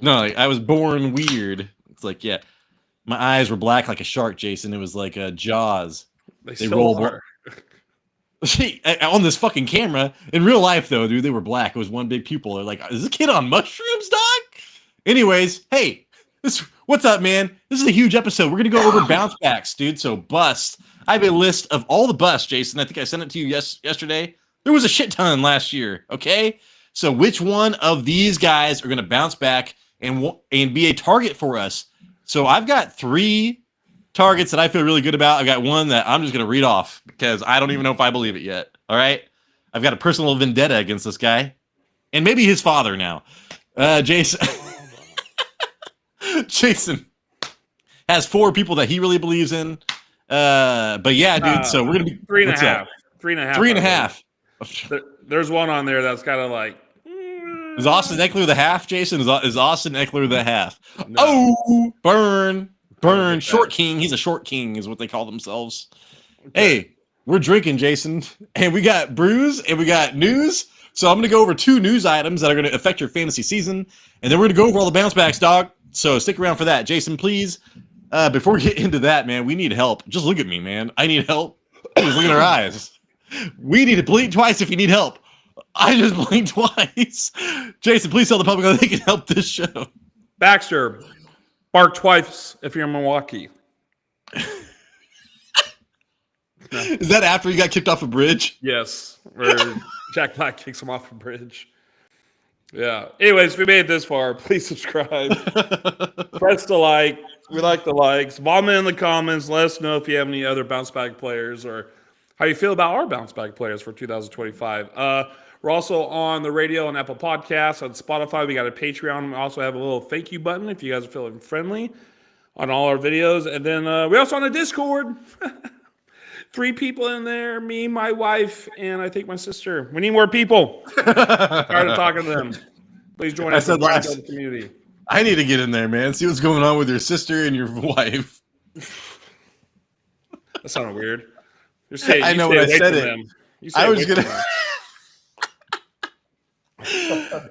No, like, I was born weird. It's like, yeah, my eyes were black like a shark, Jason. It was like Jaws. They They still roll are. on this fucking camera. In real life, though, dude, they were black. It was one big pupil. They're like, is this kid on mushrooms, dog? Anyways, hey, what's up, man? This is a huge episode. We're gonna go over bounce backs, dude. So bust. I have a list of all the busts, Jason. I think I sent it to you yesterday. There was a shit ton last year. Okay, so which one of these guys are gonna bounce back and be a target for us? So I've got 3 targets that I feel really good about. I've got one that I'm just going to read off because I don't even know if I believe it yet. All right. I've got a personal vendetta against this guy and maybe his father now. Jason Jason has 4 people that he really believes in. But yeah, dude. So we're going to be 3.5. 3.5. 3.5. There's one on there that's kind of like. Is Austin Eckler the half, Jason? Is Austin Eckler the half? No. Oh, burn. Short king. He's a short king is what they call themselves. Okay. Hey, we're drinking, Jason. And we got brews and we got news. So I'm going to go over 2 news items that are going to affect your fantasy season. And then we're going to go over all the bounce backs, dog. So stick around for that. Jason, please, before we get into that, man, we need help. Just look at me, man. I need help. Just look at our eyes. We need to blink twice if you need help. I just blinked twice. Jason, please tell the public how they can help this show. Baxter, bark twice if you're in Milwaukee. No. Is that after he got kicked off a bridge? Yes. Or Jack Black kicks him off a bridge. Yeah. Anyways, if you made it this far, please subscribe. Press the like. We like the likes. Vomit in the comments. Let us know if you have any other bounce back players or how you feel about our bounce back players for 2025. We're also on the radio on Apple Podcasts, on Spotify. We got a Patreon. We also have a little thank you button if you guys are feeling friendly on all our videos. And then we're also on a Discord. 3 people in there, me, my wife, and I think my sister. We need more people. Tired of talking to them. Please join us in the community. I need to get in there, man. See what's going on with your sister and your wife. That sounded weird. I know when I said it. I was going to...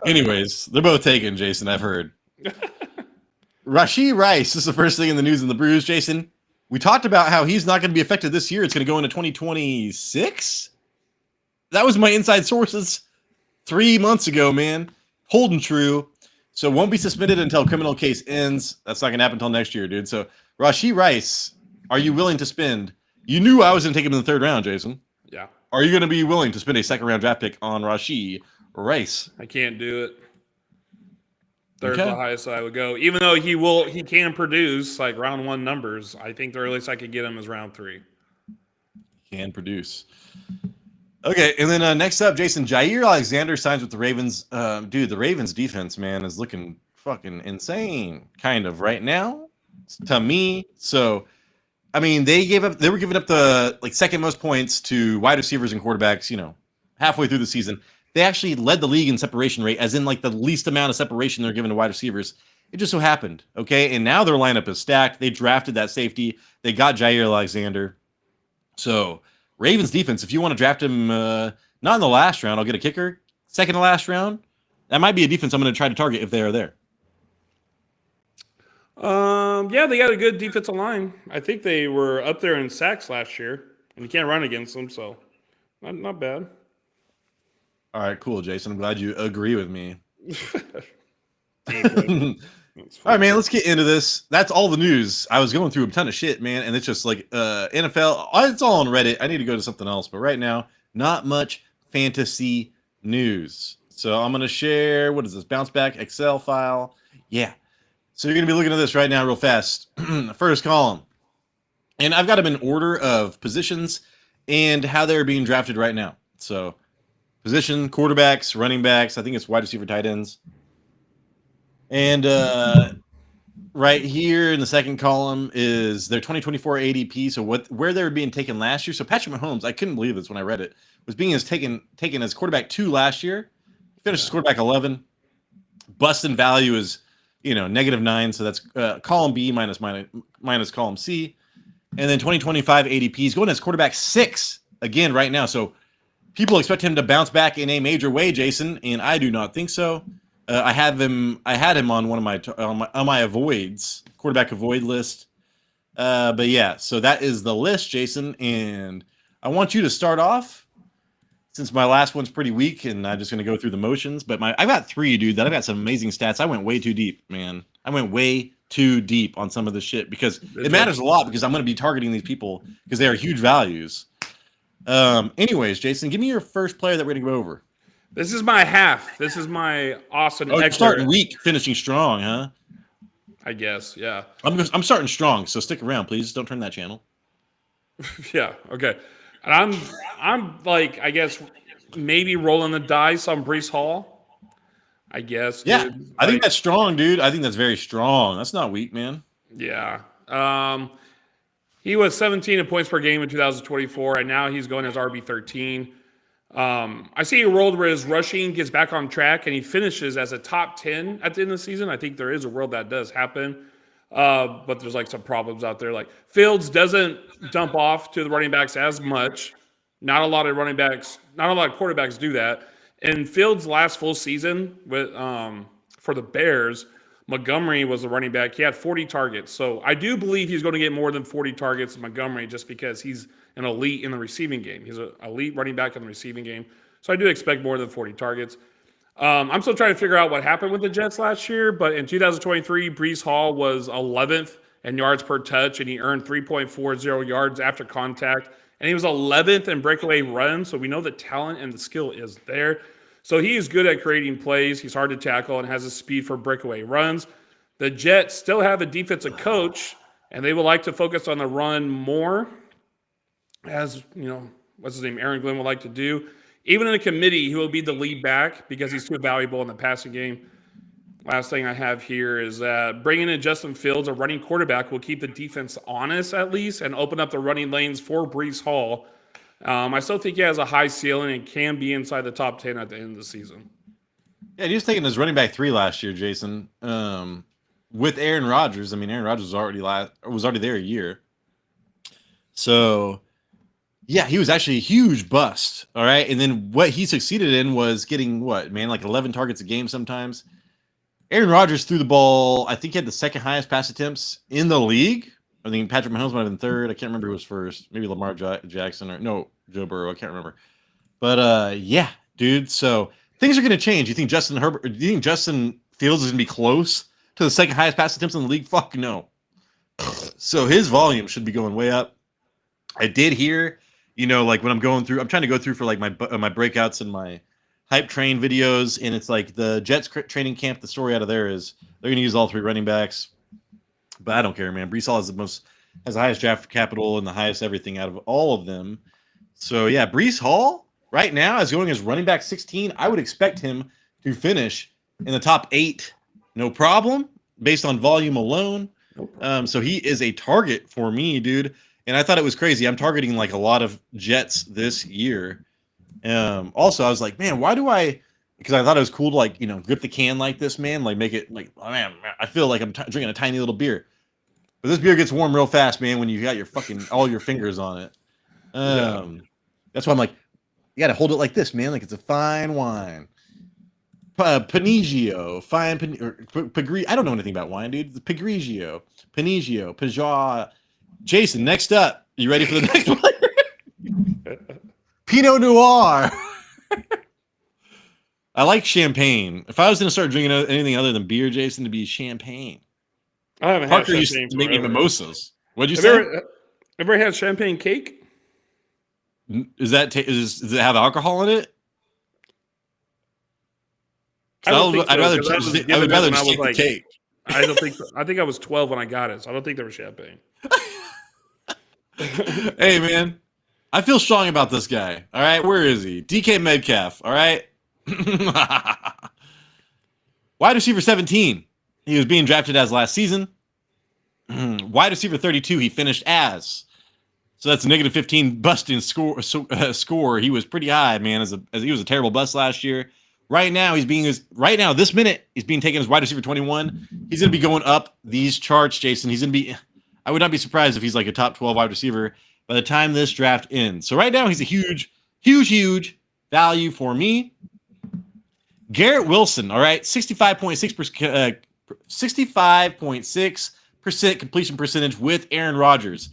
Anyways, they're both taken, Jason, I've heard. Rashee Rice is the first thing in the news in the Brews, Jason. We talked about how he's not going to be affected this year. It's going to go into 2026. That was my inside sources 3 months ago, man. Holding true. So won't be suspended until criminal case ends. That's not going to happen until next year, dude. So Rashee Rice, are you willing to spend? You knew I was going to take him in the 3rd round, Jason. Yeah. Are you going to be willing to spend a 2nd round draft pick on Rashee Rice? I can't do it. 3rd's the highest I would go. Even though he can produce like round 1 numbers. I think the earliest I could get him is round 3. Can produce. Okay, and then next up, Jason, Jair Alexander signs with the Ravens. Dude, the Ravens defense, man, is looking fucking insane, kind of right now, to me. So, I mean, they were giving up the 2nd most points to wide receivers and quarterbacks, halfway through the season. They actually led the league in separation rate, as in the least amount of separation they're given to wide receivers. It just so happened, okay? And now their lineup is stacked. They drafted that safety. They got Jair Alexander. So, Ravens defense, if you want to draft him, not in the last round, I'll get a kicker. 2nd to last round, that might be a defense I'm going to try to target if they are there. Yeah, they got a good defensive line. I think they were up there in sacks last year, and you can't run against them, so not bad. All right, cool, Jason. I'm glad you agree with me. All right, man, let's get into this. That's all the news. I was going through a ton of shit, man, and it's just like NFL. It's all on Reddit. I need to go to something else, but right now, not much fantasy news. So I'm going to share, what is this, bounce back Excel file? Yeah. So you're going to be looking at this right now real fast. First column. And I've got them in order of positions and how they're being drafted right now. So position, quarterbacks, running backs. I think it's wide receiver, tight ends. And right here in the second column is their 2024 ADP. So where they were being taken last year. So Patrick Mahomes, I couldn't believe this when I read it, was being taken as quarterback 2 last year. Finished as quarterback 11. Busting value is -9. So that's column B minus column C. And then 2025 ADP is going as quarterback 6 again right now. So people expect him to bounce back in a major way, Jason, and I do not think so. I had him on one of my avoids, quarterback avoid list. But yeah, so that is the list, Jason, and I want you to start off since my last one's pretty weak, and I'm just gonna go through the motions. But I got 3, dude. That I've got some amazing stats. I went way too deep, man. I went way too deep on some of this shit because it matters a lot because I'm gonna be targeting these people because they are huge values. Anyways, Jason, give me your first player that we're gonna go over. This is my half. This is my Austin Eckler. You're starting weak, finishing strong, huh? I guess, yeah. I'm starting strong, so stick around, please. Don't turn that channel. Yeah, okay. And I'm like, I guess maybe rolling the dice on Breece Hall. I guess. Yeah, dude. I think that's strong, dude. I think that's very strong. That's not weak, man. Yeah. He was 17 in points per game in 2024, and now he's going as RB13. I see a world where his rushing gets back on track and he finishes as a top 10 at the end of the season. I think there is a world that does happen. But there's like some problems out there. Like Fields doesn't dump off to the running backs as much. Not a lot of quarterbacks do that. In Fields' last full season with for the Bears, Montgomery was the running back. He had 40 targets. So I do believe he's going to get more than 40 targets in Montgomery just because he's an elite in the receiving game. He's an elite running back in the receiving game. So I do expect more than 40 targets. I'm still trying to figure out what happened with the Jets last year, but in 2023, Breece Hall was 11th in yards per touch, and he earned 3.40 yards after contact, and he was 11th in breakaway runs, so we know the talent and the skill is there. So he is good at creating plays. He's hard to tackle and has a speed for breakaway runs. The Jets still have a defensive coach, and they would like to focus on the run more, as, you know, what's his name, Aaron Glenn would like to do. Even in a committee, he will be the lead back because he's too valuable in the passing game. Last thing I have here is that bringing in Justin Fields, a running quarterback, will keep the defense honest at least and open up the running lanes for Breece Hall. I still think he has a high ceiling and can be inside the top 10 at the end of the season. Yeah, he was taking his running back 3 last year, Jason. With Aaron Rodgers. I mean, Aaron Rodgers was already there a year. So yeah, he was actually a huge bust. All right. And then what he succeeded in was getting like 11 targets a game sometimes. Aaron Rodgers threw the ball. I think he had the second highest pass attempts in the league. I think Patrick Mahomes might have been third. I can't remember who was first. Maybe Lamar Jackson or no, Joe Burrow. I can't remember. But yeah, dude. So things are going to change. Do you think Justin Fields is going to be close to the second highest pass attempts in the league? Fuck no. So his volume should be going way up. I did hear, you know, like when I'm trying to go through for like my breakouts and my hype train videos, and it's like the Jets training camp. The story out of there is they're going to use all 3 running backs, but I don't care, man. Breece Hall has the highest draft capital and the highest everything out of all of them. So yeah, Breece Hall right now is going as running back 16. I would expect him to finish in the top 8, no problem, based on volume alone. So he is a target for me, dude. And I thought it was crazy. I'm targeting like a lot of Jets this year. Also, I was like, man, because I thought it was cool to like, you know, grip the can like this, man, like make it like, oh, man, I feel like I'm drinking a tiny little beer. But this beer gets warm real fast, man, when you got your all your fingers on it. That's why I'm like, you got to hold it like this, man, like it's a fine wine. Panigio, I don't know anything about wine, dude. Panigio, Peugeot. Jason, next up. You ready for the next player? Pinot Noir. I like champagne. If I was going to start drinking anything other than beer, Jason, to be champagne. I haven't had champagne. Used to make me mimosas. What'd you say? Ever had champagne cake? Does it have alcohol in it? I'd rather take the cake. I don't think so. I think I was 12 when I got it, so I don't think there was champagne. Hey, man. I feel strong about this guy. All right, where is he? DK Metcalf. All right. Wide receiver 17. He was being drafted as last season. Wide receiver 32. He finished as. So that's a negative 15 busting score. He was pretty high, man. As he was a terrible bust last year. Right now, this minute, he's being taken as wide receiver 21. He's going to be going up these charts, Jason. He's going to be. I would not be surprised if he's like a top 12 wide receiver by the time this draft ends. So right now, he's a huge value for me. Garrett Wilson, all right, 65.6% completion percentage with Aaron Rodgers.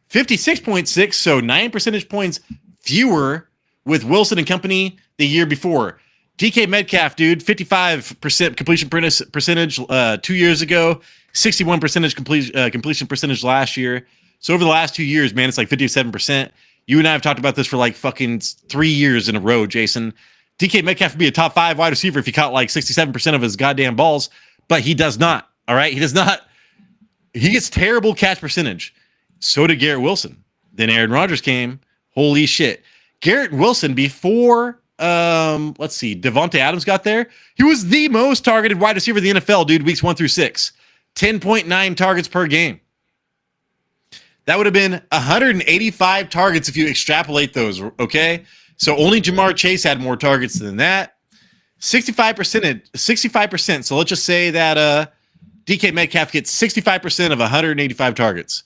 56.6, so 9 percentage points fewer with Wilson and company the year before. DK Metcalf, dude, 55% completion percentage 2 years ago, 61% completion percentage last year. So over the last 2 years, man, it's like 57%. You and I have talked about this for like fucking 3 years in a row, Jason. DK Metcalf would be a top 5 wide receiver if he caught like 67% of his goddamn balls, but he does not. All right, he does not. He gets terrible catch percentage. So did Garrett Wilson. Then Aaron Rodgers came. Holy shit. Garrett Wilson, before, let's see, Devontae Adams got there, he was the most targeted wide receiver in the NFL, dude, weeks 1 through 6. 10.9 targets per game. That would have been 185 targets if you extrapolate those, okay? So only Jamar Chase had more targets than that. 65%. So let's just say that DK Metcalf gets 65% of 185 targets.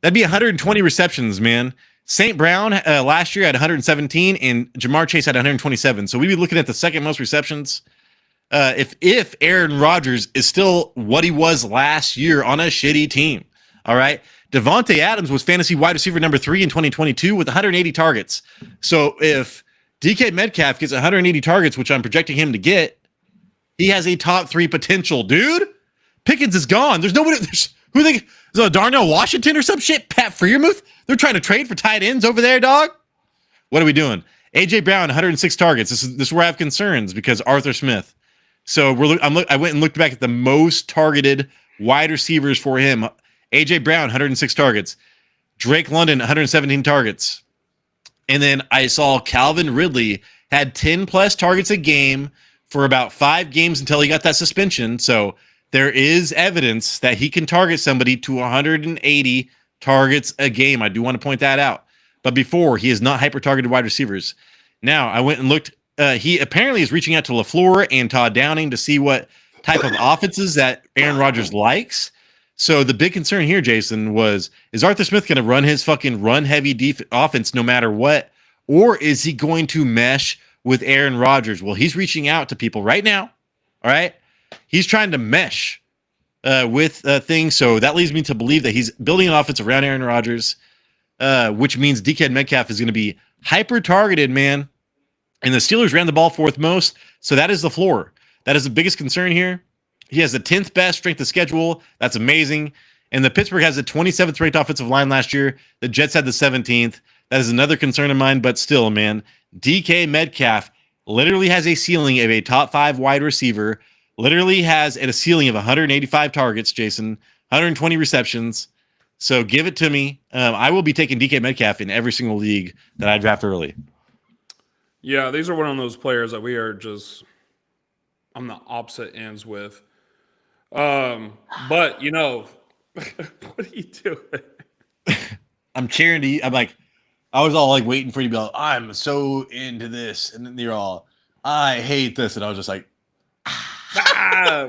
That'd be 120 receptions, man. St. Brown last year had 117, and Jamar Chase had 127. So we'd be looking at the second most receptions. If Aaron Rodgers is still what he was last year on a shitty team, all right? Devontae Adams was fantasy wide receiver number 3 in 2022 with 180 targets. So if DK Metcalf gets 180 targets, which I'm projecting him to get, he has a top 3 potential, dude. Pickens is gone. There's nobody. Who think? Is it Darnell Washington or some shit? Pat Freiermuth? They're trying to trade for tight ends over there, dog. What are we doing? AJ Brown, 106 targets. This is where I have concerns because Arthur Smith. So I went and looked back at the most targeted wide receivers for him. AJ Brown, 106 targets. Drake London, 117 targets. And then I saw Calvin Ridley had 10 plus targets a game for about 5 games until he got that suspension. So there is evidence that he can target somebody to 180 targets a game. I do want to point that out. But before, he is not hyper-targeted wide receivers. Now, I went and looked. He apparently is reaching out to LaFleur and Todd Downing to see what type of offenses that Aaron Rodgers likes. So the big concern here, Jason, is Arthur Smith going to run his fucking run-heavy offense no matter what? Or is he going to mesh with Aaron Rodgers? Well, he's reaching out to people right now, all right? He's trying to mesh with things, so that leads me to believe that he's building an offense around Aaron Rodgers, which means DK Metcalf is going to be hyper-targeted, man. And the Steelers ran the ball 4th most, so that is the floor. That is the biggest concern here. He has the 10th best strength of schedule. That's amazing. And the Pittsburgh has the 27th ranked offensive line last year. The Jets had the 17th. That is another concern of mine, but still, man, DK Metcalf literally has a ceiling of a top 5 wide receiver, literally has a ceiling of 185 targets, Jason, 120 receptions. So give it to me. I will be taking DK Metcalf in every single league that I draft early. Yeah, these are one of those players that we are just on the opposite ends with. But you know, what are you doing? I'm cheering to you. I was all like waiting for you to be like, I'm so into this. And then you're all, I hate this. And I was just like,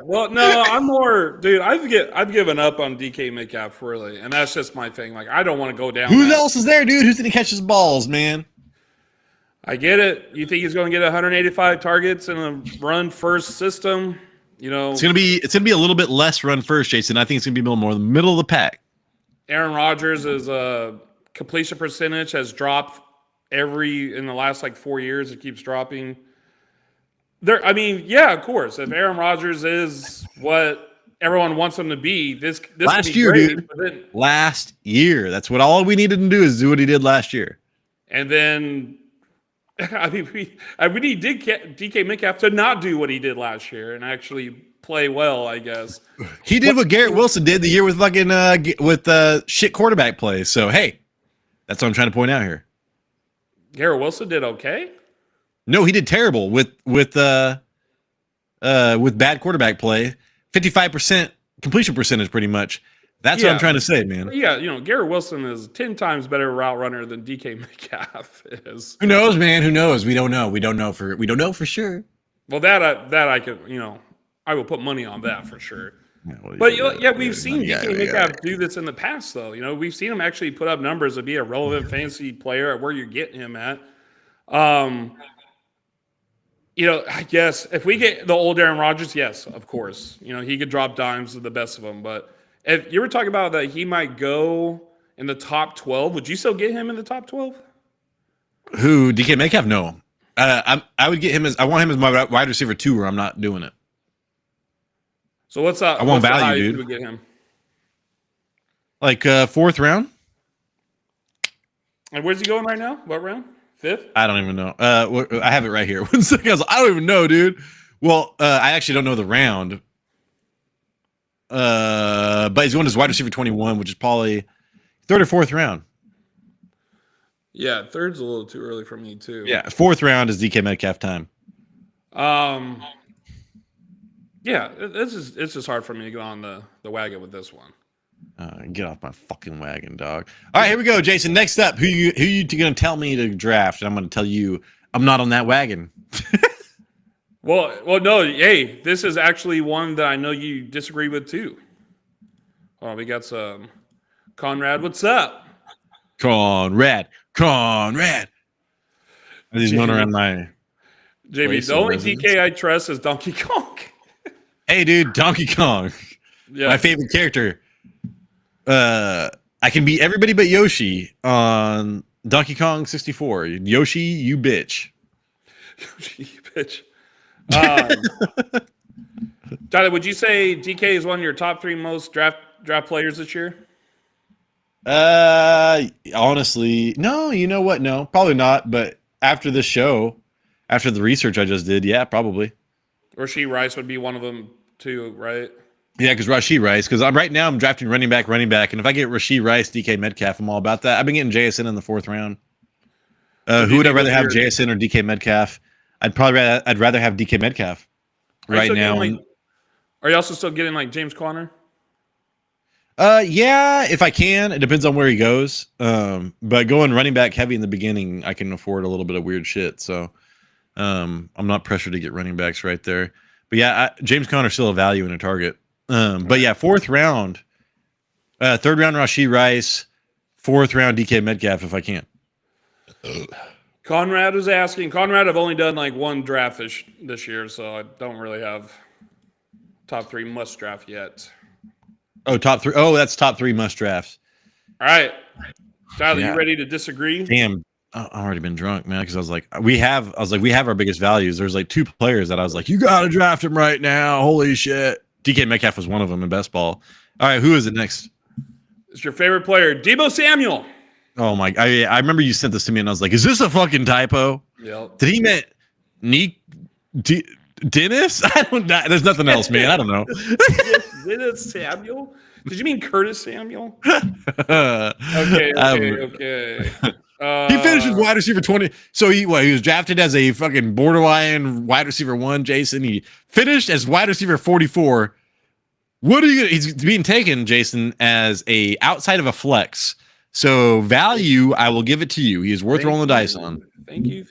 well, no, I'm more, dude, I've given up on DK Metcalf really. And that's just my thing. Like, I don't want to go down. Who else is there, dude? Who's going to catch his balls, man? I get it. You think he's going to get 185 targets in a run first system? You know, it's gonna be a little bit less run first, Jason. I think it's gonna be a little more in the middle of the pack. Aaron Rodgers' completion percentage has dropped in the last like 4 years. It keeps dropping. I mean, yeah, of course. If Aaron Rodgers is what everyone wants him to be, this last could be year, great, dude. Last year, that's what all we needed to do is do what he did last year. And then. I mean, we need DK Metcalf to not do what he did last year and actually play well, I guess. He did what Garrett Wilson did the year with fucking shit quarterback play. So hey, that's what I'm trying to point out here. Garrett Wilson did okay? No, he did terrible with bad quarterback play. 55% completion percentage, pretty much. That's what I'm trying to say, man. Yeah, you know, Garrett Wilson is 10 times better route runner than DK Metcalf is. Who knows, man? Who knows? We don't know. We don't know for sure. Well, that I could, you know, I will put money on that for sure. We've seen DK Metcalf do this in the past, though. You know, we've seen him actually put up numbers to be a relevant fantasy player at where you're getting him at. I guess if we get the old Aaron Rodgers, yes, of course. He could drop dimes to the best of them. But if you were talking about that he might go in the top 12, would you still get him in the top 12? Who? DK Metcalf? No. I would get him I want him as my wide receiver 2, or I'm not doing it. So what's up? I want value, dude. Would get him? Like 4th round? And where's he going right now? What round? 5th? I don't even know. I have it right here. 1 second. I don't even know, dude. Well, I actually don't know the round. But he's going as wide receiver 21, which is probably 3rd or 4th round. Yeah, 3rd's a little too early for me too. Yeah, 4th round is DK Metcalf time. Yeah, it's just hard for me to go on the wagon with this one. Get off my fucking wagon, dog. All right, here we go, Jason. Next up, who you going to tell me to draft? And I'm going to tell you I'm not on that wagon. Well, no. Hey, this is actually one that I know you disagree with too. Oh, we got some Conrad. What's up, Conrad? He's going around my. Jamie, the only DK I trust is Donkey Kong. Hey, dude, Donkey Kong. Yeah. My favorite character. I can beat everybody but Yoshi on Donkey Kong 64. Yoshi, you bitch. Yoshi, you bitch. Tyler, would you say DK is one of your top 3 most draft players this year? Honestly, no. You know what? No, probably not. But after this show, after the research I just did, yeah, probably. Rashee Rice would be one of them too, right? Yeah, because Rashee Rice. Because right now I'm drafting running back, and if I get Rashee Rice, DK Metcalf, I'm all about that. I've been getting JSN in the 4th round. Who would I rather have, JSN or DK Metcalf? I'd rather have DK Metcalf right now. Are you also still getting like James Conner? Yeah, if I can. It depends on where he goes. But going running back heavy in the beginning, I can afford a little bit of weird shit. So I'm not pressured to get running backs right there. But yeah, James Conner still a value in a target. But yeah, 4th round, 3rd round Rashee Rice, 4th round DK Metcalf if I can. Conrad was asking. Conrad, I've only done like 1 draft this year, so I don't really have top 3 must draft yet. Oh, top 3. Oh, that's top 3 must drafts. All right, Tyler, you ready to disagree? Damn, I've already been drunk, man. Because I was like, we have our biggest values. There's like 2 players that I was like, you gotta draft him right now. Holy shit. DK Metcalf was one of them in best ball. All right, who is it next? It's your favorite player, Deebo Samuel. Oh my! I remember you sent this to me, and I was like, "Is this a fucking typo?" Yep. Did he meant Dennis? I don't know. There's nothing else, man. I don't know. Dennis Samuel? Did you mean Curtis Samuel? Okay. He finished as wide receiver 20. So he was drafted as a fucking borderline wide receiver 1, Jason. He finished as wide receiver 44. He's being taken, Jason, as a outside of a flex. So value, I will give it to you. He is worth rolling the dice on. Thank you.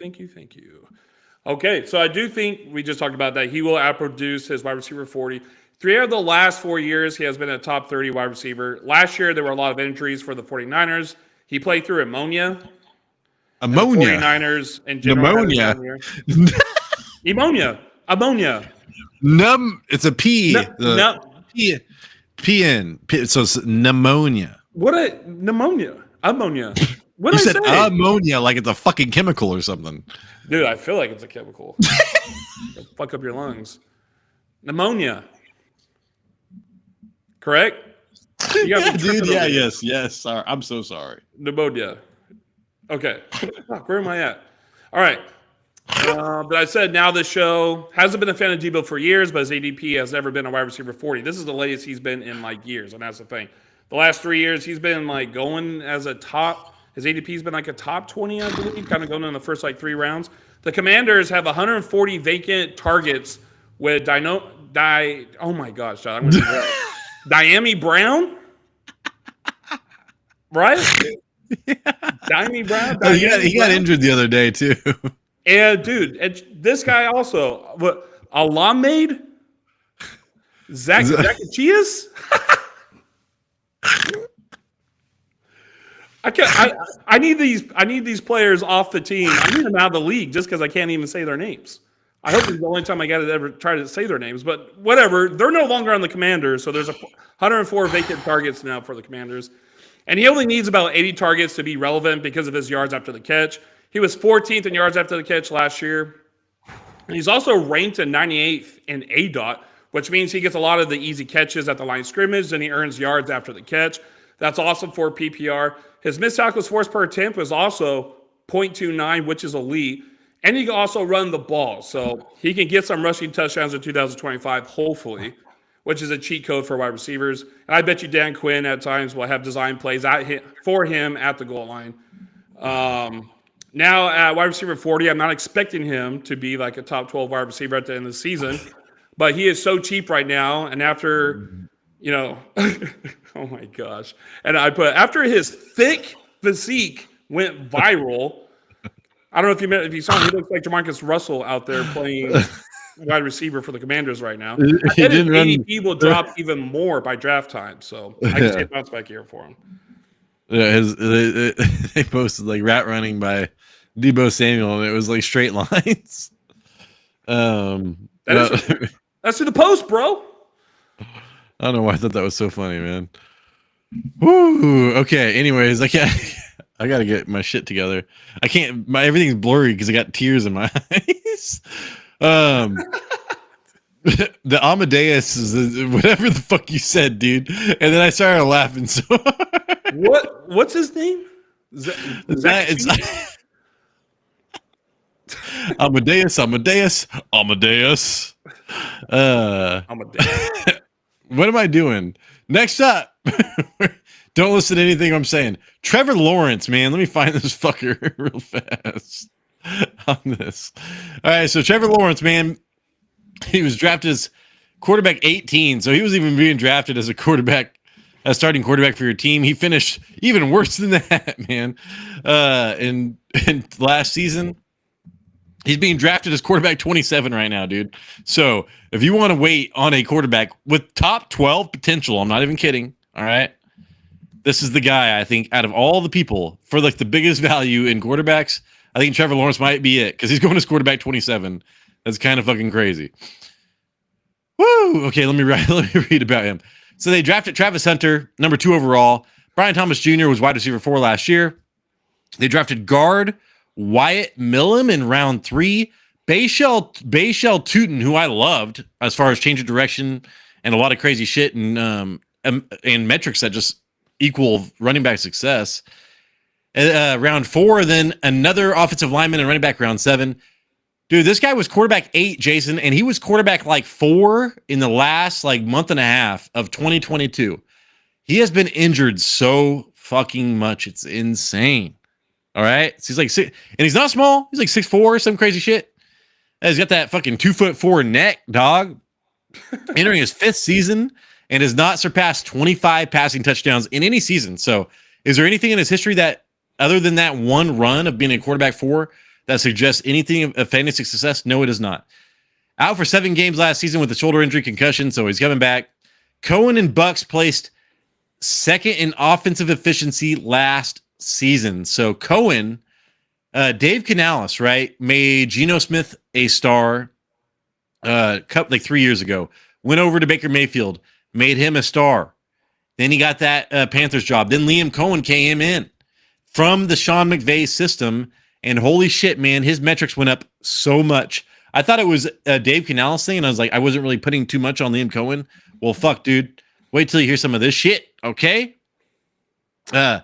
Okay, so I do think we just talked about that. He will outproduce his wide receiver 40. 3 of the last 4 years, he has been a top 30 wide receiver. Last year, there were a lot of injuries for the 49ers. He played through ammonia. Ammonia. 49ers and pneumonia. Ammonia. It's a P. P-N. So it's pneumonia. What a pneumonia. Ammonia. What you did said I say? ammonia like it's a fucking chemical or something. Dude, I feel like it's a chemical. It'll fuck up your lungs. Pneumonia. Correct? Dude, yeah, yes. Sorry. I'm so sorry. Pneumonia. Okay. Fuck, where am I at? All right. But I said now this show hasn't been a fan of Deebo for years, but his ADP has never been a wide receiver 40. This is the latest he's been in like years, and that's the thing. The last 3 years, he's been like going as a top. His ADP's been like a top 20, I believe, kind of going in the first like 3 rounds. The Commanders have 140 vacant targets with oh my gosh, I'm going to do that. Diami Brown, right? Yeah. Diami Brown. He got injured the other day too. And dude, this guy also, Alamed, Zacchaeus. I need these players off the team. I need them out of the league just because I can't even say their names. I hope it's the only time I got to ever try to say their names, but whatever. They're no longer on the Commanders, so there's 104 vacant targets now for the Commanders. And he only needs about 80 targets to be relevant because of his yards after the catch. He was 14th in yards after the catch last year. And he's also ranked in 98th in ADOT, which means he gets a lot of the easy catches at the line of scrimmage, and he earns yards after the catch. That's awesome for PPR. His missed tackles forced per attempt is also 0.29, which is elite. And he can also run the ball. So he can get some rushing touchdowns in 2025, hopefully, which is a cheat code for wide receivers. And I bet you Dan Quinn at times will have design plays for him at the goal line. Now at wide receiver 40, I'm not expecting him to be like a top 12 wide receiver at the end of the season. But he is so cheap right now. And after, oh my gosh. And I put, after his thick physique went viral, I don't know if you saw him. He looks like Jamarcus Russell out there playing wide receiver for the Commanders right now. I bet his ADP will drop even more by draft time. So I can see a bounce back here for him. Yeah, they posted like rat running by Deebo Samuel, and it was like straight lines. That's to the post, bro. I don't know why I thought that was so funny, man. Woo. Okay. Anyways, I gotta get my shit together. I can't. Everything's blurry because I got tears in my eyes. The Amadeus is whatever the fuck you said, dude. And then I started laughing so hard. What's his name? It's Amadeus. What am I doing? Next up. Don't listen to anything I'm saying. Trevor Lawrence, man. Let me find this fucker real fast on this. All right, so Trevor Lawrence, man, he was drafted as quarterback 18, so he was even being drafted as a starting quarterback for your team. He finished even worse than that, man. In last season, he's being drafted as quarterback 27 right now, dude. So if you want to wait on a quarterback with top 12 potential, I'm not even kidding, all right? This is the guy, I think, out of all the people for like the biggest value in quarterbacks. I think Trevor Lawrence might be it because he's going as quarterback 27. That's kind of fucking crazy. Woo! Okay, let me read about him. So they drafted Travis Hunter, number 2 overall. Brian Thomas Jr. was wide receiver 4 last year. They drafted guard Wyatt Millham in round 3. Bayshell Tootin, who I loved as far as change of direction and a lot of crazy shit and metrics that just equal running back success. Round 4, then another offensive lineman and running back round 7. Dude, this guy was quarterback 8, Jason, and he was quarterback like 4 in the last like month and a half of 2022. He has been injured so fucking much. It's insane. All right. So he's like 6, and he's not small. He's like 6'4", some crazy shit. And he's got that fucking 2'4" neck, dog. Entering his 5th season and has not surpassed 25 passing touchdowns in any season. So is there anything in his history that, other than that one run of being a quarterback 4, that suggests anything of fantasy success? No, it is not. Out for 7 games last season with a shoulder injury concussion, so he's coming back. Cohen and Bucks placed 2nd in offensive efficiency last season. So Cohen, Dave Canales, right, made Geno Smith a star like 3 years ago. Went over to Baker Mayfield, made him a star. Then he got that Panthers job. Then Liam Cohen came in from the Sean McVay system, and holy shit, man, his metrics went up so much. I thought it was a Dave Canales thing, and I was like, I wasn't really putting too much on Liam Cohen. Well, fuck, dude. Wait till you hear some of this shit, okay? I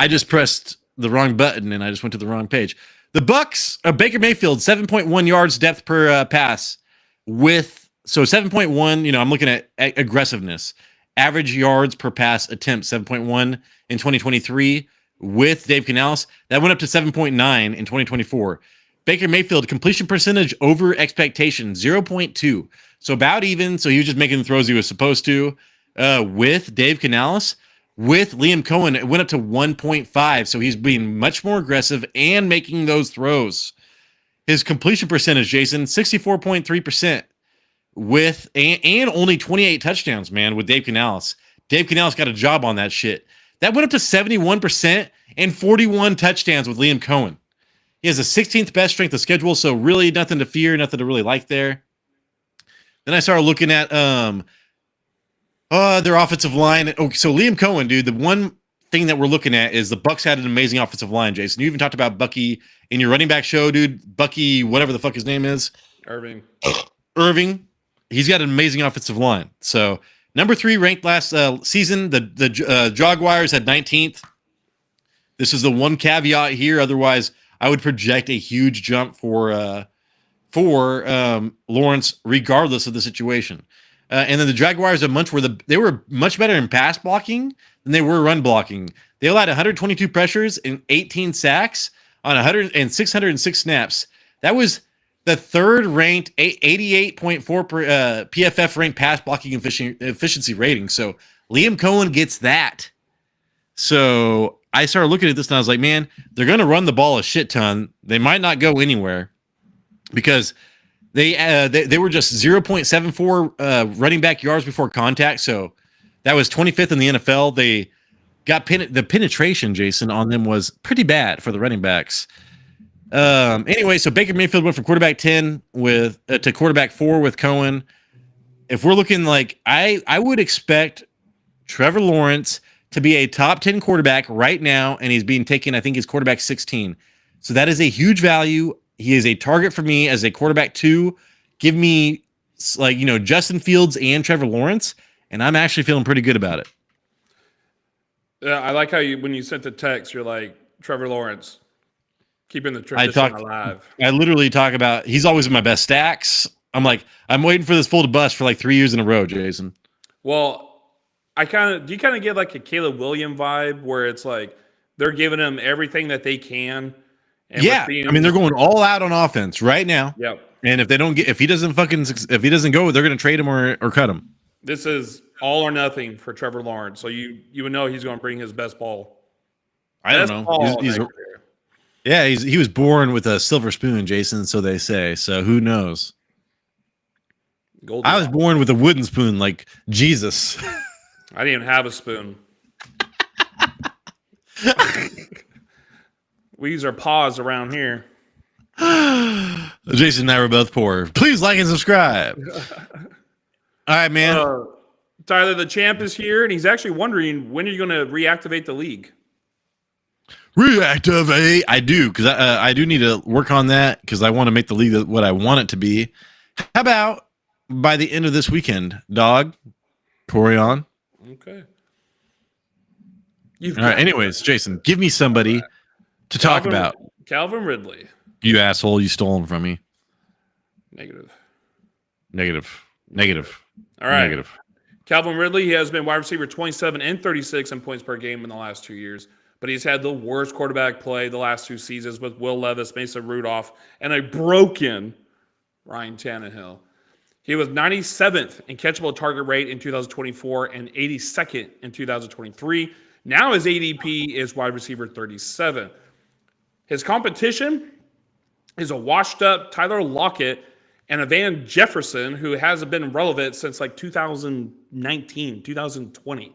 just pressed the wrong button, and I just went to the wrong page. The Bucks, Baker Mayfield, 7.1 yards depth per pass so 7.1, I'm looking at aggressiveness. Average yards per pass attempt, 7.1 in 2023 with Dave Canales. That went up to 7.9 in 2024. Baker Mayfield, completion percentage over expectation, 0.2. So about even. So he was just making the throws he was supposed to. With Dave Canales. With Liam Cohen, it went up to 1.5. So he's being much more aggressive and making those throws. His completion percentage, Jason, 64.3%. With and only 28 touchdowns, man, with Dave Canales. Dave Canales got a job on that shit. That went up to 71% and 41 touchdowns with Liam Cohen. He has the 16th best strength of schedule, so really nothing to fear, nothing to really like there. Then I started looking at their offensive line. Okay, so Liam Cohen, dude, the one thing that we're looking at is the Bucs had an amazing offensive line, Jason. You even talked about Bucky in your running back show, dude. Bucky, whatever the fuck his name is. Irving. He's got an amazing offensive line. So number 3 ranked last season. The Jaguars had 19th. This is the one caveat here. Otherwise, I would project a huge jump for Lawrence, regardless of the situation. And then the Jaguars they were much better in pass blocking than they were run blocking. They allowed 122 pressures and 18 sacks on 606 snaps. That was the third ranked 88.4 PFF ranked pass blocking efficiency rating. So Liam Cohen gets that. So I started looking at this and I was like, man, they're going to run the ball a shit ton. They might not go anywhere because they were just 0.74 running back yards before contact. So that was 25th in the NFL. They got the penetration, Jason, on them was pretty bad for the running backs. Anyway, so Baker Mayfield went from quarterback 10 to quarterback 4 with Cohen. If we're looking like I would expect Trevor Lawrence to be a top 10 quarterback right now, and he's being taken, I think he's quarterback 16. So that is a huge value. He is a target for me as a quarterback 2. Give me Justin Fields and Trevor Lawrence, and I'm actually feeling pretty good about it. Yeah, I like how when you sent the text, you're like, Trevor Lawrence, keeping the tradition alive. I literally talk about he's always in my best stacks. I'm like, I'm waiting for this fool to bust for like 3 years in a row, Jason. Well, do you kind of get like a Caleb Williams vibe where it's like they're giving him everything that they can? And yeah, I mean they're going all out on offense right now. Yep. And if he doesn't go, they're going to trade him or cut him. This is all or nothing for Trevor Lawrence. So you would know he's going to bring his best ball. I don't know. He was born with a silver spoon, Jason. So they say. So who knows? I was born with a wooden spoon, like Jesus. I didn't even have a spoon. We use our paws around here. Jason and I were both poor. Please like and subscribe. All right, man. Tyler, the champ is here, and he's actually wondering when are you going to reactivate the league? Reactivate. I do, because I do need to work on that because I want to make the league what I want it to be. How about by the end of this weekend, dog? Corey on. Okay. All right. Anyways, Jason, give me somebody to talk about. Calvin Ridley. You asshole. You stole him from me. Negative. All right. Negative. Calvin Ridley, he has been wide receiver 27 and 36 in points per game in the last 2 years, but he's had the worst quarterback play the last 2 seasons with Will Levis, Mason Rudolph, and a broken Ryan Tannehill. He was 97th in catchable target rate in 2024 and 82nd in 2023. Now his ADP is wide receiver 37. His competition is a washed-up Tyler Lockett and a Van Jefferson who hasn't been relevant since like 2019, 2020.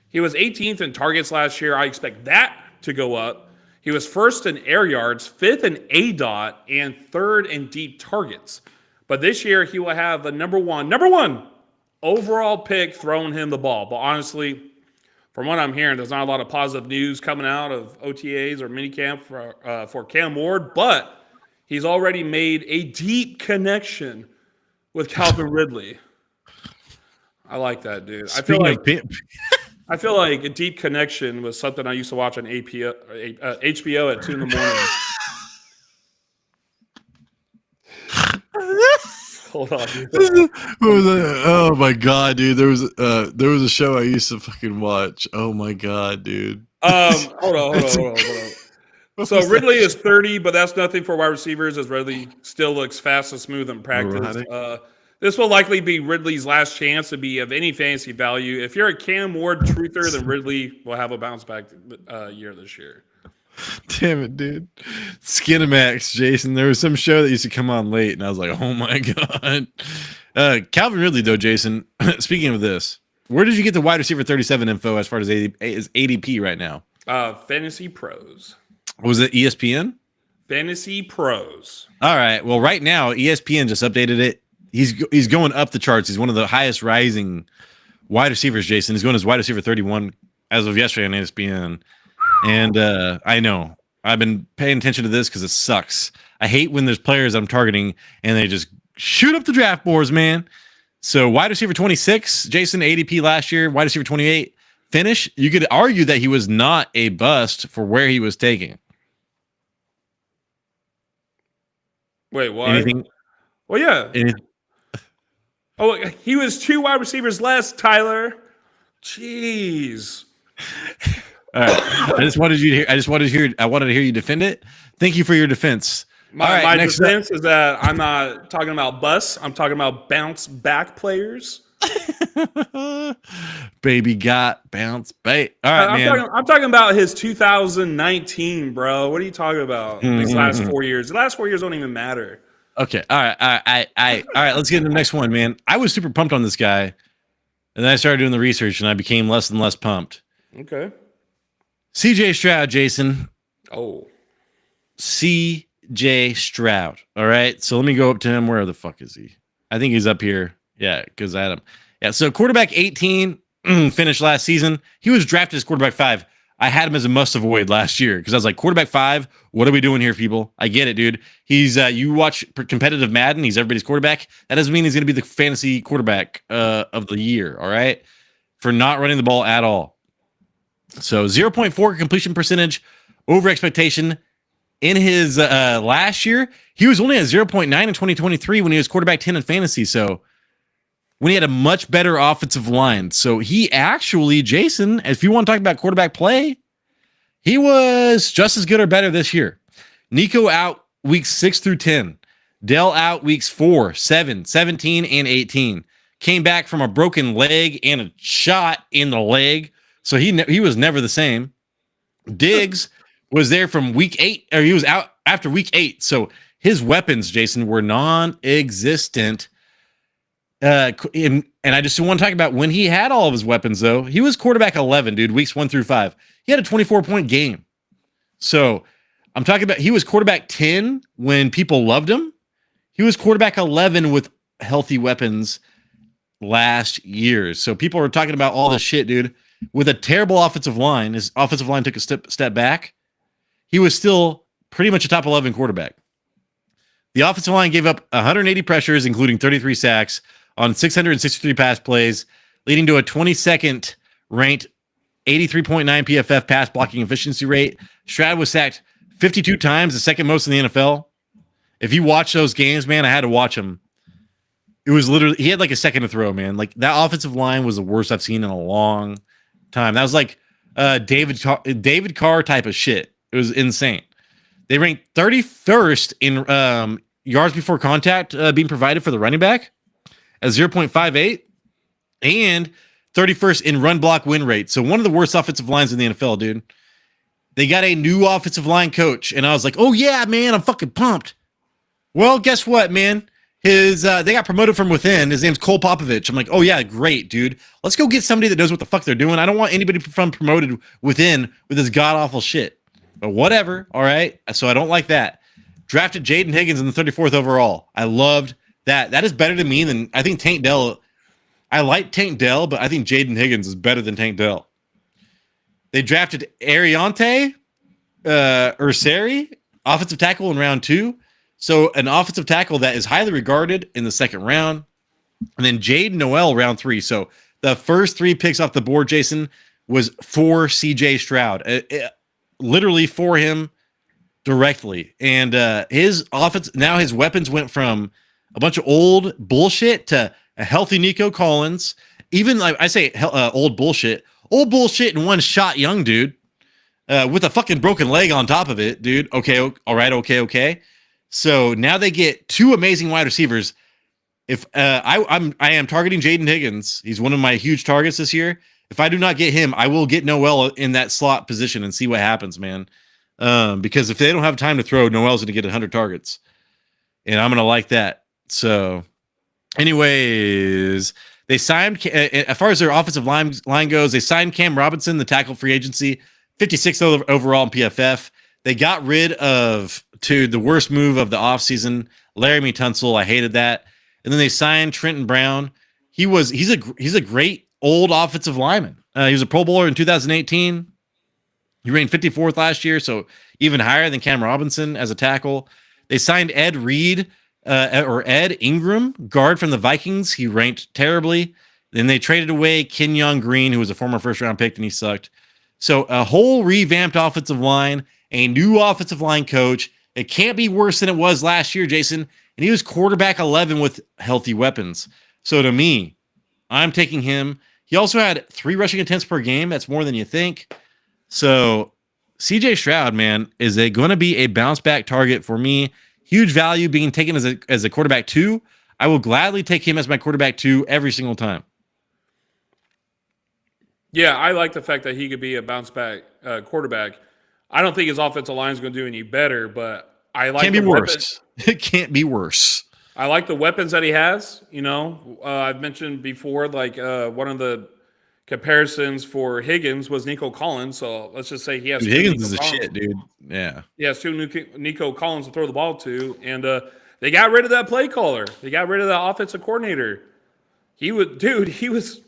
He was 18th in targets last year. I expect that to go up. He was first in air yards, 5th in ADOT, and 3rd in deep targets. But this year, he will have the number one overall pick throwing him the ball. But honestly, from what I'm hearing, there's not a lot of positive news coming out of OTAs or minicamp for Cam Ward. But he's already made a deep connection with Calvin Ridley. I like that, dude. I feel like a deep connection was something I used to watch on HBO at 2 in the morning. Hold on, dude. Oh my god, dude! There was a show I used to fucking watch. Oh my god, dude. Hold on. So Ridley is 30, but that's nothing for wide receivers, as Ridley still looks fast and smooth in practice. This will likely be Ridley's last chance to be of any fantasy value. If you're a Cam Ward truther, then Ridley will have a bounce back year this year. Damn it, dude. Skinamax, Jason. There was some show that used to come on late, and I was like, oh my god. Calvin Ridley, though, Jason, speaking of this, where did you get the wide receiver 37 info as far as ADP right now? Fantasy Pros. Was it ESPN? Fantasy Pros. All right. Well, right now, ESPN just updated it. He's going up the charts. He's one of the highest rising wide receivers, Jason. He's going as wide receiver 31 as of yesterday on ESPN. And I know. I've been paying attention to this because it sucks. I hate when there's players I'm targeting and they just shoot up the draft boards, man. So wide receiver 26, Jason, ADP last year, wide receiver 28, finish. You could argue that he was not a bust for where he was taking. Wait, what? Anything? Well, yeah. Anything? Oh, he was 2 wide receivers less, Tyler. Jeez. All right. I wanted to hear you defend it. Thank you for your defense. My defense is that I'm not talking about busts. I'm talking about bounce back players. Baby got bounce bait. All right, man. I'm talking about his 2019, bro. What are you talking about? These last 4 years. The last 4 years don't even matter. Okay. All right. All right. Let's get into the next one, man. I was super pumped on this guy, and then I started doing the research, and I became less and less pumped. Okay. CJ Stroud, Jason. Oh. CJ Stroud. All right. So let me go up to him. Where the fuck is he? I think he's up here. Yeah, because I had him. Yeah. So quarterback 18 finished last season. He was drafted as quarterback 5. I had him as a must avoid last year because I was like, quarterback 5. What are we doing here, people? I get it, dude. He's you watch competitive Madden. He's everybody's quarterback. That doesn't mean he's going to be the fantasy quarterback of the year. All right, for not running the ball at all. So 0.4 completion percentage over expectation. In his last year, he was only at 0.9 in 2023 when he was quarterback 10 in fantasy. So when he had a much better offensive line. So he actually, Jason, if you want to talk about quarterback play, he was just as good or better this year. Nico out weeks 6 through 10. Dell out weeks 4, 7, 17, and 18. Came back from a broken leg and a shot in the leg. So he was never the same. Diggs was there from week 8, or he was out after week 8. So his weapons, Jason, were non-existent. And I just want to talk about when he had all of his weapons, though. He was quarterback 11, dude, weeks 1 through 5. He had a 24-point game. So I'm talking about he was quarterback 10 when people loved him. He was quarterback 11 with healthy weapons last year. So people are talking about all this shit, dude. With a terrible offensive line, his offensive line took a step back. He was still pretty much a top 11 quarterback. The offensive line gave up 180 pressures, including 33 sacks, on 663 pass plays, leading to a 22nd ranked 83.9 PFF pass blocking efficiency rate. Stroud was sacked 52 times, the second most in the NFL. If you watch those games, man, I had to watch them. It was literally, he had like a second to throw, man. Like that offensive line was the worst I've seen in a long time. That was like David Carr type of shit. It was insane. They ranked 31st in yards before contact being provided for the running back at 0.58 and 31st in run block win rate. So one of the worst offensive lines in the NFL, dude. They got a new offensive line coach, and I was like, oh yeah, man, I'm fucking pumped. Well, guess what, man? They got promoted from within. His name's Cole Popovich. I'm like, oh yeah, great, dude. Let's go get somebody that knows what the fuck they're doing. I don't want anybody from promoted within with this god awful shit. But whatever, all right. So I don't like that. Drafted Jaden Higgins in the 34th overall. I loved that. That is better to me than I think Tank Dell. I like Tank Dell, but I think Jaden Higgins is better than Tank Dell. They drafted Ariante Urseri, offensive tackle in round 2. So an offensive tackle that is highly regarded in the second round. And then Jade Noel, round 3. So the first 3 picks off the board, Jason, was for CJ Stroud. Literally for him directly. And his offense, now his weapons went from a bunch of old bullshit to a healthy Nico Collins. Even like I say, old bullshit and one shot young dude with a fucking broken leg on top of it, dude. Okay, all right, okay. So now they get 2 amazing wide receivers. If I am targeting Jaden Higgins, he's one of my huge targets this year. If I do not get him, I will get Noel in that slot position and see what happens, man. Because if they don't have time to throw, Noel's going to get 100 targets, and I'm going to like that. So, anyways, they signed as far as their offensive line goes. They signed Cam Robinson, the tackle free agency, 56th overall in PFF. They got rid of the worst move of the offseason, Laramie Tunsil. I hated that. And then they signed Trenton Brown. He's a great old offensive lineman. He was a Pro Bowler in 2018. He ranked 54th last year, so even higher than Cam Robinson as a tackle. They signed Ed Ingram, guard from the Vikings. He ranked terribly. Then they traded away Kenyon Green, who was a former first-round pick, and he sucked. So a whole revamped offensive line, a new offensive line coach. It can't be worse than it was last year, Jason. And he was quarterback 11 with healthy weapons. So to me, I'm taking him. He also had 3 rushing attempts per game. That's more than you think. So CJ Stroud, man, is going to be a bounce back target for me. Huge value being taken as a quarterback 2. I will gladly take him as my quarterback 2 every single time. Yeah, I like the fact that he could be a bounce back quarterback. I don't think his offensive line is going to do any better, but I like. Can't be worse. It can't be worse. I like the weapons that he has. I've mentioned before, like one of the comparisons for Higgins was Nico Collins. So let's just say he has. Higgins is a shit, dude. Yeah. He has 2 Nico Collins to throw the ball to, and they got rid of that play caller. They got rid of that offensive coordinator. He was.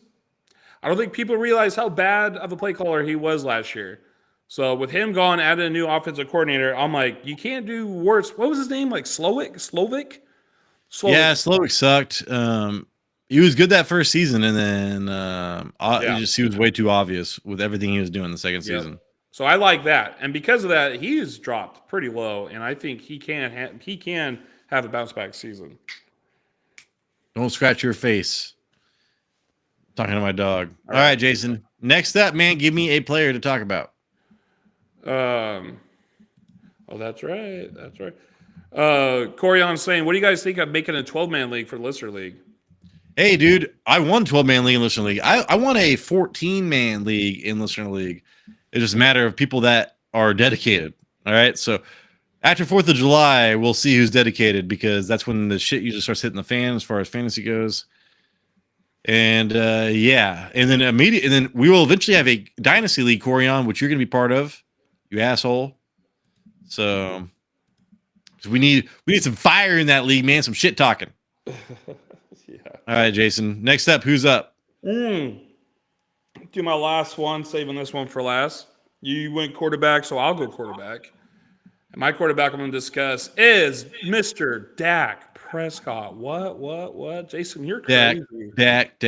I don't think people realize how bad of a play caller he was last year. So with him gone, added a new offensive coordinator, I'm like, you can't do worse. What was his name? Like Slovic? Yeah, Slovic sucked. He was good that first season, and then he was way too obvious with everything he was doing the second season. So I like that, and because of that, he's dropped pretty low, and I think he can have a bounce back season. Don't scratch your face. Talking to my dog. All right, Jason. Next up, man, give me a player to talk about. That's right. Corion's saying, what do you guys think of making a 12-man league for the Listener League? Hey, dude, I won 12-man league in Listener League. I won a 14-man league in Listener League. It's just a matter of people that are dedicated. All right, so after 4th of July, we'll see who's dedicated because that's when the shit usually starts hitting the fan as far as fantasy goes. And and then we will eventually have a dynasty league, Corion, which you're going to be part of, you asshole. So we need some fire in that league, man. Some shit talking. Yeah. All right, Jason. Next up, who's up? Do my last one, saving this one for last. You went quarterback, so I'll go quarterback. And my quarterback I'm going to discuss is Mr. Dak Prescott. What? Jason, you're crazy. Dak.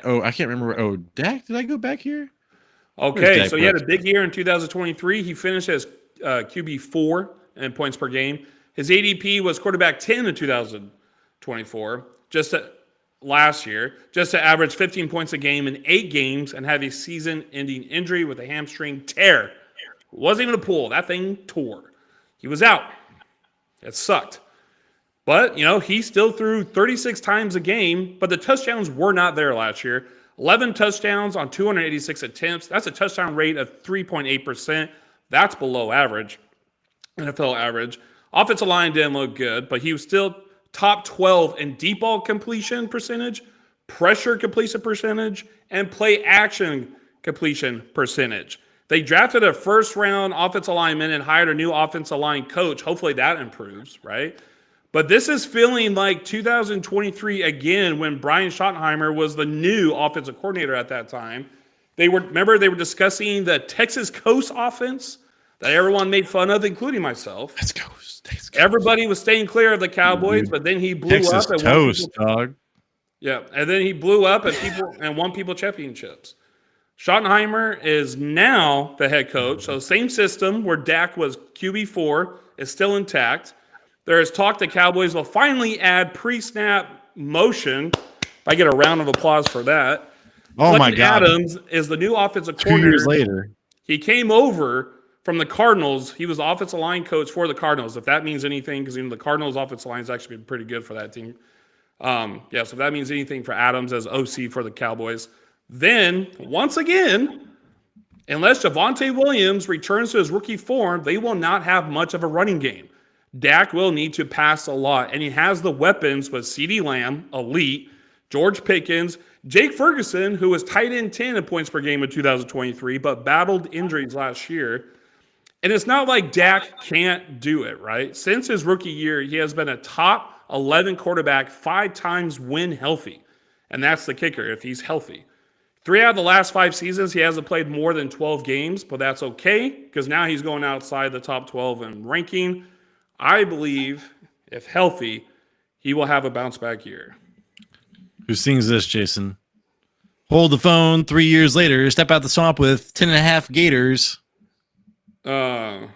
Oh, I can't remember. Oh, Dak? Did I go back here? Okay, so he had a big year in 2023. He finished as QB4 in points per game. His ADP was quarterback 10 in 2024, last year, just to average 15 points a game in 8 games and have a season-ending injury with a hamstring tear. It wasn't even a pull. That thing tore. He was out. It sucked. But, he still threw 36 times a game, but the touchdowns were not there last year. 11 touchdowns on 286 attempts. That's a touchdown rate of 3.8%. That's below average, NFL average. Offensive line didn't look good, but he was still top 12 in deep ball completion percentage, pressure completion percentage, and play action completion percentage. They drafted a first-round offensive lineman and hired a new offensive line coach. Hopefully that improves, right? But this is feeling like 2023 again when Brian Schottenheimer was the new offensive coordinator at that time. They were discussing the Texas Coast offense that everyone made fun of, including myself. Texas Coast. Everybody was staying clear of the Cowboys, but then he blew Texas up. Toast, dog. Yeah, and then he blew up and won people championships. Schottenheimer is now the head coach. So same system where Dak was QB4 is still intact. There is talk the Cowboys will finally add pre-snap motion. I get a round of applause for that. Oh, my God. Adams is the new offensive coordinator. 2 years later. He came over from the Cardinals. He was the offensive line coach for the Cardinals, if that means anything, because the Cardinals' offensive line has actually been pretty good for that team. So if that means anything for Adams as OC for the Cowboys. Then, once again, unless Javonte Williams returns to his rookie form, they will not have much of a running game. Dak will need to pass a lot, and he has the weapons with CeeDee Lamb, elite, George Pickens, Jake Ferguson, who was tight end 10 in points per game in 2023, but battled injuries last year, And it's not like Dak can't do it, right? Since his rookie year, he has been a top 11 quarterback 5 times when healthy. And that's the kicker, if he's healthy. 3 out of the last 5 seasons, he hasn't played more than 12 games, but that's okay because now he's going outside the top 12 in ranking. I believe, if healthy, he will have a bounce back year. Who sings this, Jason? Hold the phone 3 years later, step out the swamp with 10.5 gators. That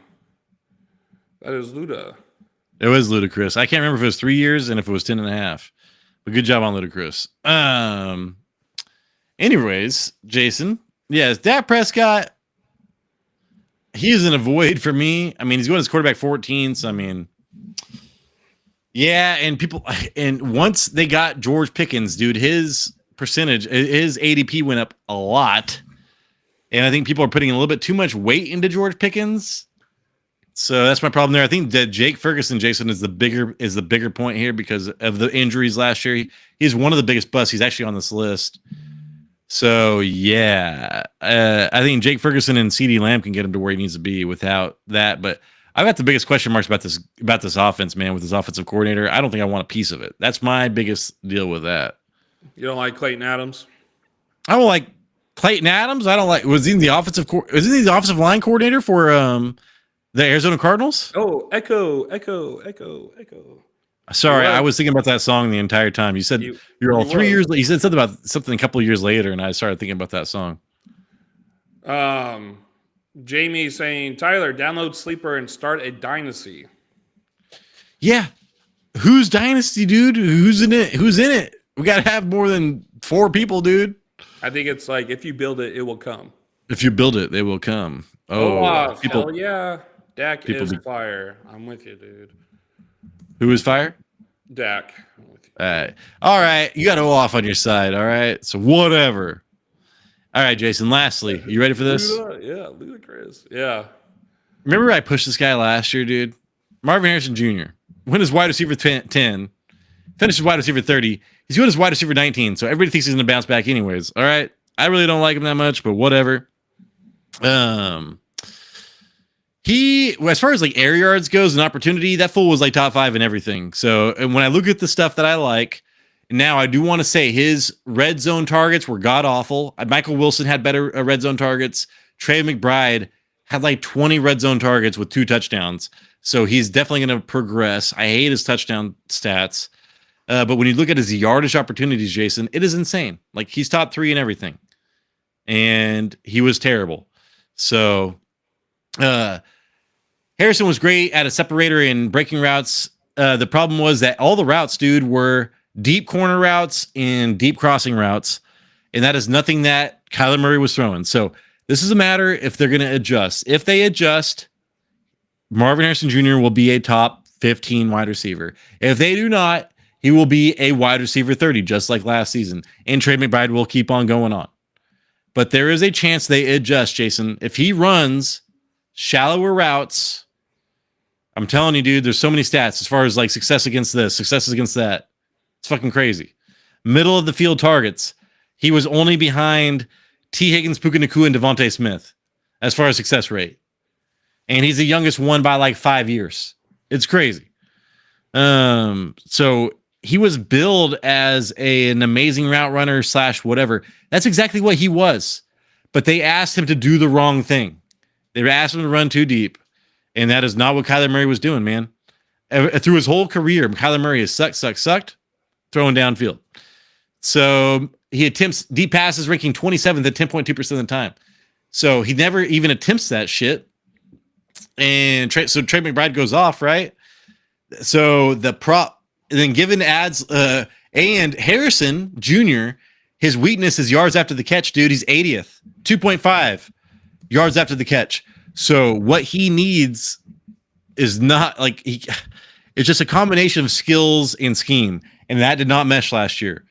is Luda. It was Ludacris. I can't remember if it was 3 years and if it was 10.5. But good job on Ludacris. Anyways, Jason. Yes, Dak Prescott. He is in a void for me. I mean, he's going as quarterback 14. So, I mean, yeah. And once they got George Pickens, dude, his percentage, his ADP went up a lot. And I think people are putting a little bit too much weight into George Pickens. So that's my problem there. I think that Jake Ferguson, Jason, is the bigger point here because of the injuries last year. He's one of the biggest busts. He's actually on this list. So yeah, I think Jake Ferguson and CeeDee Lamb can get him to where he needs to be without that. But I've got the biggest question marks about this offense, man. With this offensive coordinator, I don't think I want a piece of it. That's my biggest deal with that. You don't like Clayton Adams? I don't like Clayton Adams. I don't like. Was he the offensive line coordinator for the Arizona Cardinals? Oh, echo. Sorry, I was thinking about that song the entire time. You said you're all 3 years. You said something about something a couple of years later, and I started thinking about that song. Jamie saying, Tyler, download Sleeper and start a dynasty. Yeah, who's dynasty, dude? Who's in it? We got to have more than 4 people, dude. I think it's like if you build it, it will come. If you build it, they will come. Hell yeah. Dak is fire. I'm with you, dude. Who is fire? Dak. All right. You got Olaf on your side. All right. So whatever. All right, Jason. Lastly, you ready for this? Yeah, ludicrous. Yeah. Remember I pushed this guy last year, dude? Marvin Harrison Jr. Went as wide receiver 10. Finished as wide receiver 30. He's going as wide receiver 19. So everybody thinks he's going to bounce back anyways. All right. I really don't like him that much, but whatever. He, as far as like air yards goes and opportunity, that fool was like top 5 in everything. So, and when I look at the stuff that I like, now I do want to say his red zone targets were god awful. Michael Wilson had better red zone targets. Trey McBride had like 20 red zone targets with 2 touchdowns. So he's definitely going to progress. I hate his touchdown stats. But when you look at his yardage opportunities, Jason, it is insane. Like he's top 3 in everything. And he was terrible. So, Harrison was great at a separator and breaking routes. The problem was that all the routes, dude, were deep corner routes and deep crossing routes. And that is nothing that Kyler Murray was throwing. So this is a matter if they're going to adjust. If they adjust, Marvin Harrison Jr. will be a top 15 wide receiver. If they do not, he will be a wide receiver 30, just like last season. And Trey McBride will keep on going on. But there is a chance they adjust, Jason. If he runs shallower routes, I'm telling you, dude, there's so many stats as far as like success against this, successes against that. It's fucking crazy. Middle of the field targets. He was only behind T. Higgins, Puka Nacua, and Devontae Smith as far as success rate. And he's the youngest one by like 5 years. It's crazy. So he was billed as an amazing route runner / whatever. That's exactly what he was. But they asked him to do the wrong thing. They asked him to run too deep. And that is not what Kyler Murray was doing, man. Through his whole career, Kyler Murray has sucked, throwing downfield. So he attempts deep passes, ranking 27th at 10.2% of the time. So he never even attempts that shit. And so Trey McBride goes off, right? So then given adds, and Harrison Jr., his weakness is yards after the catch, dude. He's 80th, 2.5 yards after the catch. So what he needs is not like it's just a combination of skills and scheme, and that did not mesh last year.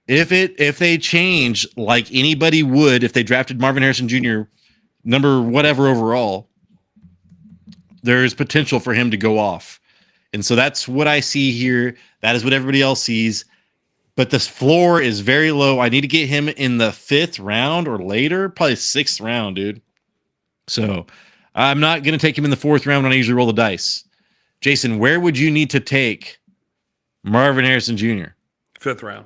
If they change like anybody would if they drafted Marvin Harrison Jr. number whatever overall, there is potential for him to go off. And so that's what I see here. That is what everybody else sees. But this floor is very low. I need to get him in the 5th round or later, probably 6th round, dude. So I'm not going to take him in the 4th round when I usually roll the dice. Jason, where would you need to take Marvin Harrison Jr.? 5th round.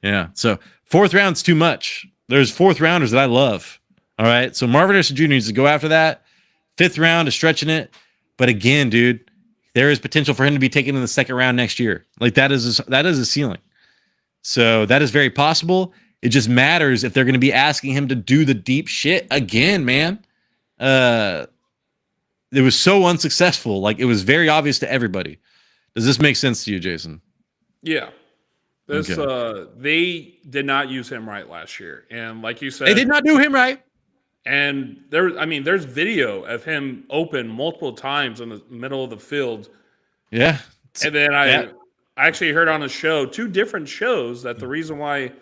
Yeah. So 4th round's too much. There's 4th rounders that I love. All right. So Marvin Harrison Jr. needs to go after that. 5th round is stretching it. But again, dude, there is potential for him to be taken in the 2nd round next year. Like that is a ceiling. So that is very possible. It just matters if they're going to be asking him to do the deep shit again, man. It was so unsuccessful. Like it was very obvious to everybody. Does this make sense to you, Jason? Yeah. They did not use him right last year. And like you said, they did not do him right. And there's video of him open multiple times in the middle of the field. Yeah. And then I actually heard on a show, 2 different shows, that the reason why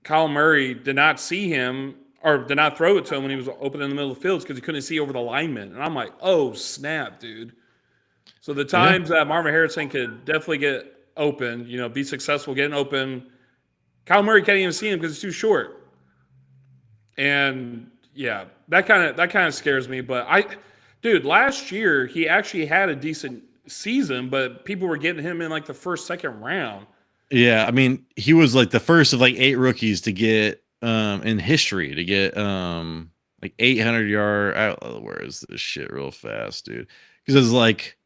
Kyle Murray did not see him or did not throw it to him when he was open in the middle of the field is because he couldn't see over the lineman. And I'm like, oh, snap, dude. So the times that Marvin Harrison could definitely get open, be successful getting open, Kyle Murray can't even see him because he's too short. And yeah, that kind of scares me. But last year he actually had a decent season, but people were getting him in like the 1st, 2nd round. Yeah, I mean, he was like the first of like 8 rookies to get in history to get like 800 yard. Where is this shit real fast, dude? Because it was like,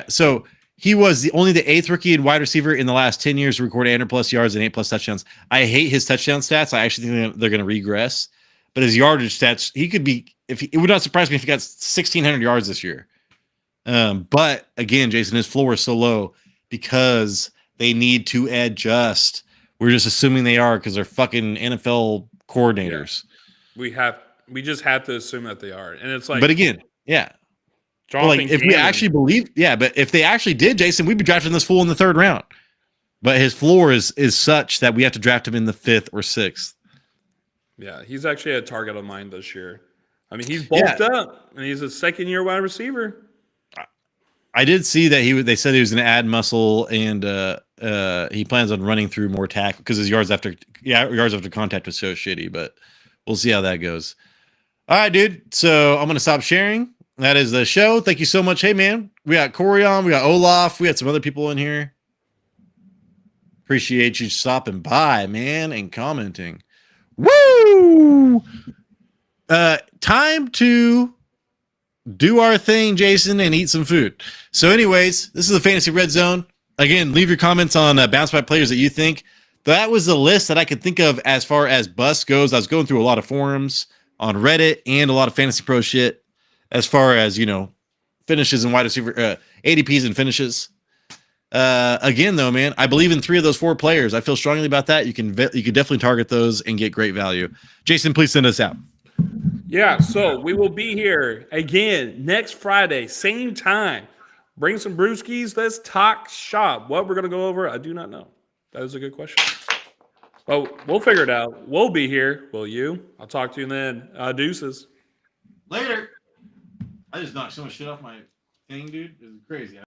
so he was only the 8th rookie and wide receiver in the last 10 years to record 800+ yards and 8+ touchdowns. I hate his touchdown stats. I actually think they're going to regress, but his yardage stats, he could be. It would not surprise me if he got 1,600 yards this year. But again, Jason, his floor is so low because they need to adjust. We're just assuming they are because they're fucking NFL coordinators. Yeah. We just have to assume that they are, and it's like. But again, yeah. Well, like if we actually believe, but if they actually did, Jason, we'd be drafting this fool in the 3rd round. But his floor is such that we have to draft him in the 5th or 6th. Yeah, he's actually a target of mine this year. I mean, he's bulked up, and he's a 2nd-year wide receiver. I did see that they said he was going to add muscle, and he plans on running through more tackle because his yards after contact was so shitty. But we'll see how that goes. All right, dude. So I'm going to stop sharing. That is the show. Thank you so much. Hey, man, we got Corey on. We got Olaf. We got some other people in here. Appreciate you stopping by, man, and commenting. Woo! Time to do our thing, Jason, and eat some food. So anyways, this is the Fantasy Red Zone. Again, leave your comments on bounce back players that you think. That was the list that I could think of as far as bust goes. I was going through a lot of forums on Reddit and a lot of Fantasy Pro shit as far as, finishes and wide receiver, ADPs and finishes. Again, though, man, I believe in 3 of those 4 players. I feel strongly about that. You can definitely target those and get great value. Jason, please send us out. Yeah, so we will be here again next Friday, same time. Bring some brewskis. Let's talk shop. What we're going to go over, I do not know. That is a good question. Oh, we'll figure it out. We'll be here. Will you? I'll talk to you then. Deuces. Later. I just knocked so much shit off my thing, dude. It was crazy.